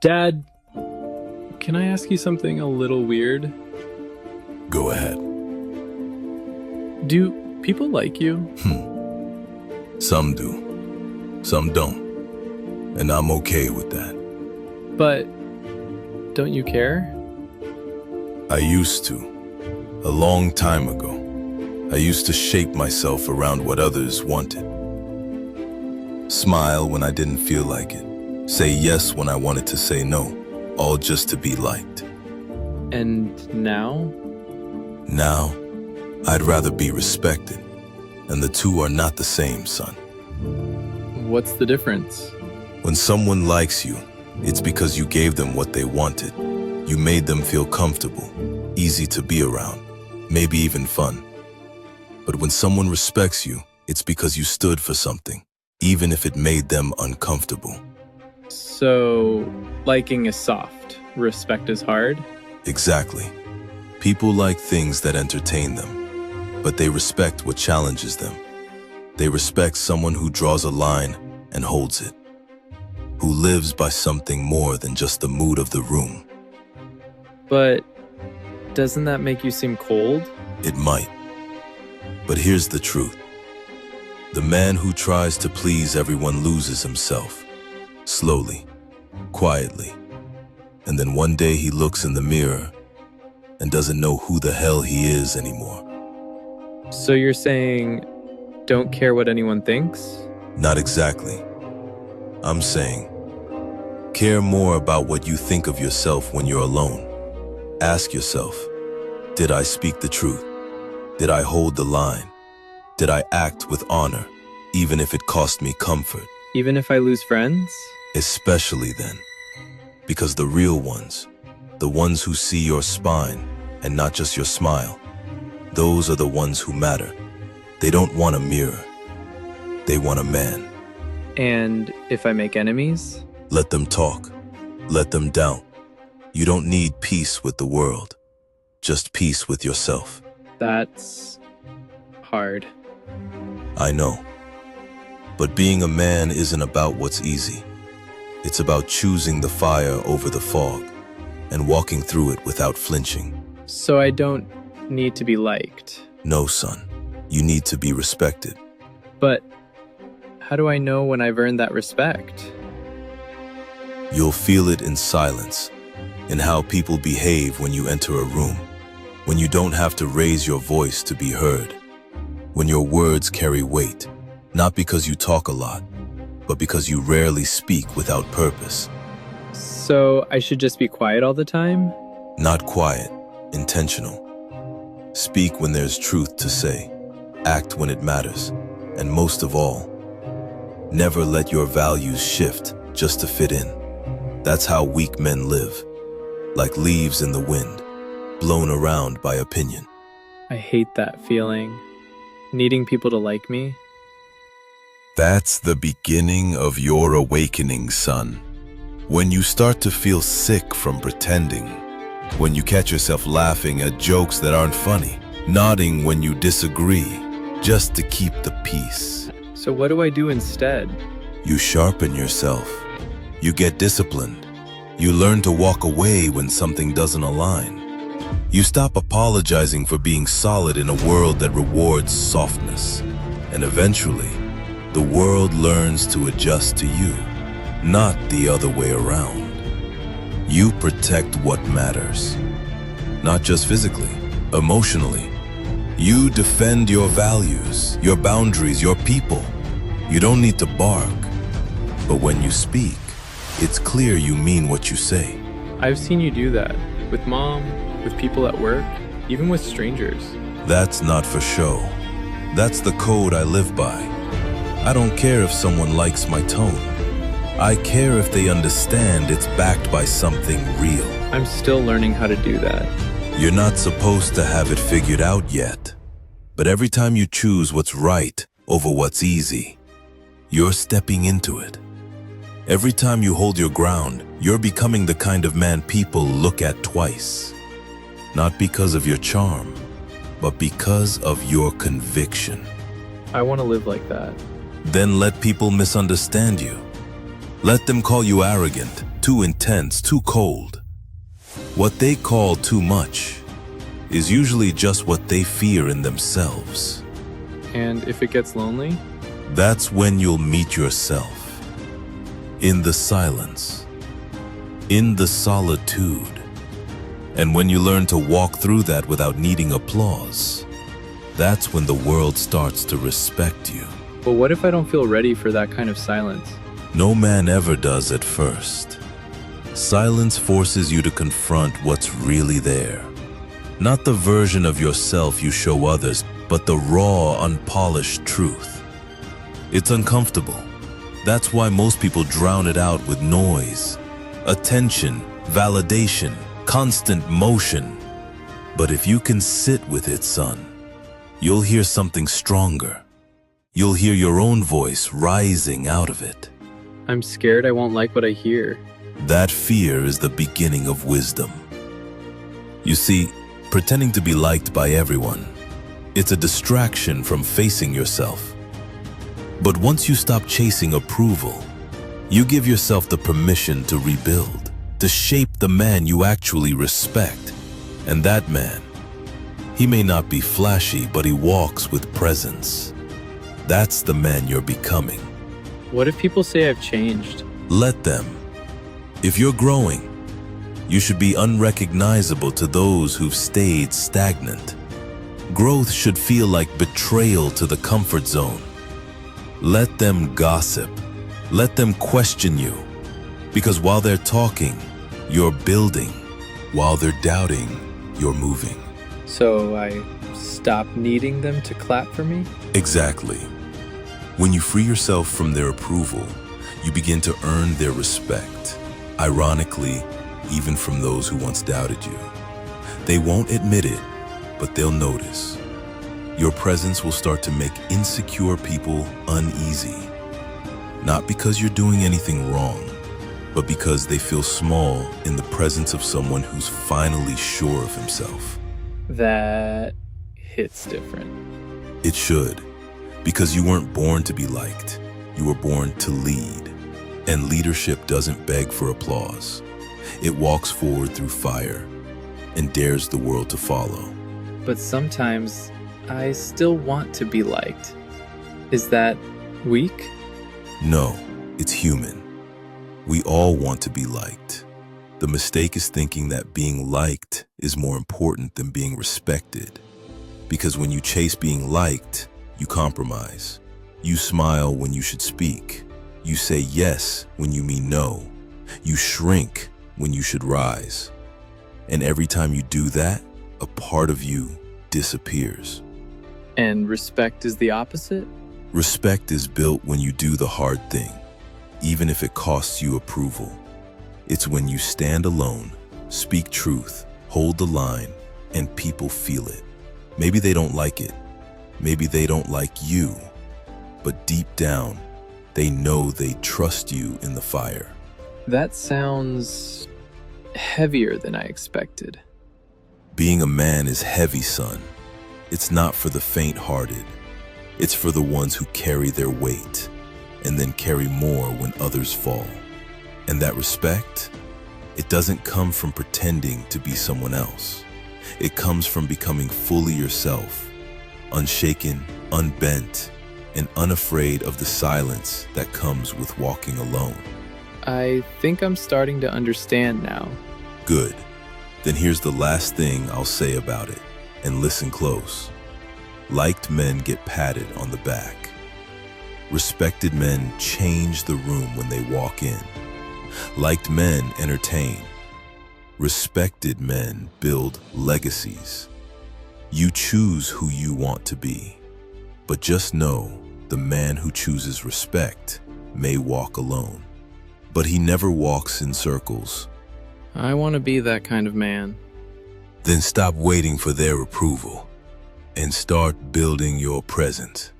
Dad, can I ask you something a little weird? Go ahead. Do people like you? Some do, some don't. And I'm okay with that. But don't you care? I used to. A long time ago. I used to shape myself around what others wanted. Smile when I didn't feel like it. Say yes when I wanted to say no. All just to be liked. And now? Now, I'd rather be respected. And the two are not the same, son. What's the difference? When someone likes you, it's because you gave them what they wanted. You made them feel comfortable, easy to be around, maybe even fun. But when someone respects you, it's because you stood for something, even if it made them uncomfortable. So, liking is soft, respect is hard? Exactly. People like things that entertain them, but they respect what challenges them. They respect someone who draws a line and holds it, who lives by something more than just the mood of the room. But doesn't that make you seem cold? It might. But here's the truth. The man who tries to please everyone loses himself. Slowly, quietly. And then one day he looks in the mirror and doesn't know who the hell he is anymore. So you're saying, don't care what anyone thinks? Not exactly. I'm saying, care more about what you think of yourself when you're alone. Ask yourself, did I speak the truth? Did I hold the line? Did I act with honor, even if it cost me comfort? Even if I lose friends? Especially then. Because the real ones, the ones who see your spine and not just your smile, those are the ones who matter. They don't want a mirror. They want a man. And if I make enemies? Let them talk. Let them doubt. You don't need peace with the world. Just peace with yourself. That's hard. I know. But being a man isn't about what's easy. It's about choosing the fire over the fog and walking through it without flinching. So I don't need to be liked. No, son. You need to be respected. But how do I know when I've earned that respect? You'll feel it in silence, in how people behave when you enter a room, when you don't have to raise your voice to be heard, when your words carry weight, not because you talk a lot, but because you rarely speak without purpose. So I should just be quiet all the time? Not quiet, intentional. Speak when there's truth to say, act when it matters, and most of all, never let your values shift just to fit in. That's how weak men live, like leaves in the wind, blown around by opinion. I hate that feeling. Needing people to like me. That's the beginning of your awakening, son. When you start to feel sick from pretending, when you catch yourself laughing at jokes that aren't funny, nodding when you disagree, just to keep the peace. So what do I do instead? You sharpen yourself. You get disciplined. You learn to walk away when something doesn't align. You stop apologizing for being solid in a world that rewards softness. And eventually, the world learns to adjust to you, not the other way around. You protect what matters, not just physically, emotionally. You defend your values, your boundaries, your people. You don't need to bark, but when you speak, it's clear you mean what you say. I've seen you do that, with Mom, with people at work, even with strangers. That's not for show. That's the code I live by. I don't care if someone likes my tone. I care if they understand it's backed by something real. I'm still learning how to do that. You're not supposed to have it figured out yet. But every time you choose what's right over what's easy, you're stepping into it. Every time you hold your ground, you're becoming the kind of man people look at twice. Not because of your charm, but because of your conviction. I want to live like that. Then let people misunderstand you. Let them call you arrogant, too intense, too cold. What they call too much is usually just what they fear in themselves. And if it gets lonely? That's when you'll meet yourself. In the silence. In the solitude. And when you learn to walk through that without needing applause, that's when the world starts to respect you. But what if I don't feel ready for that kind of silence? No man ever does at first. Silence forces you to confront what's really there. Not the version of yourself you show others, but the raw, unpolished truth. It's uncomfortable. That's why most people drown it out with noise, attention, validation, constant motion. But if you can sit with it, son, you'll hear something stronger. You'll hear your own voice rising out of it. I'm scared I won't like what I hear. That fear is the beginning of wisdom. You see, pretending to be liked by everyone, it's a distraction from facing yourself. But once you stop chasing approval, you give yourself the permission to rebuild, to shape the man you actually respect. And that man, he may not be flashy, but he walks with presence. That's the man you're becoming. What if people say I've changed? Let them. If you're growing, you should be unrecognizable to those who've stayed stagnant. Growth should feel like betrayal to the comfort zone. Let them gossip. Let them question you. Because while they're talking, you're building. While they're doubting, you're moving. So I stop needing them to clap for me? Exactly. When you free yourself from their approval, you begin to earn their respect. Ironically, even from those who once doubted you. They won't admit it, but they'll notice. Your presence will start to make insecure people uneasy. Not because you're doing anything wrong, but because they feel small in the presence of someone who's finally sure of himself. That hits different. It should, because you weren't born to be liked. You were born to lead. And leadership doesn't beg for applause. It walks forward through fire and dares the world to follow. But sometimes I still want to be liked. Is that weak? No, it's human. We all want to be liked. The mistake is thinking that being liked is more important than being respected. Because when you chase being liked, you compromise. You smile when you should speak. You say yes when you mean no. You shrink when you should rise. And every time you do that, a part of you disappears. And respect is the opposite? Respect is built when you do the hard thing, even if it costs you approval. It's when you stand alone, speak truth, hold the line, and people feel it. Maybe they don't like it. Maybe they don't like you. But deep down, they know they trust you in the fire. That sounds heavier than I expected. Being a man is heavy, son. It's not for the faint-hearted. It's for the ones who carry their weight and then carry more when others fall. And that respect, it doesn't come from pretending to be someone else. It comes from becoming fully yourself, unshaken, unbent, and unafraid of the silence that comes with walking alone. I think I'm starting to understand now. Good. Then here's the last thing I'll say about it, and listen close. Liked men get patted on the back. Respected men change the room when they walk in. Liked men entertain. Respected men build legacies. You choose who you want to be. But just know, the man who chooses respect may walk alone. But he never walks in circles. I want to be that kind of man. Then stop waiting for their approval and start building your presence.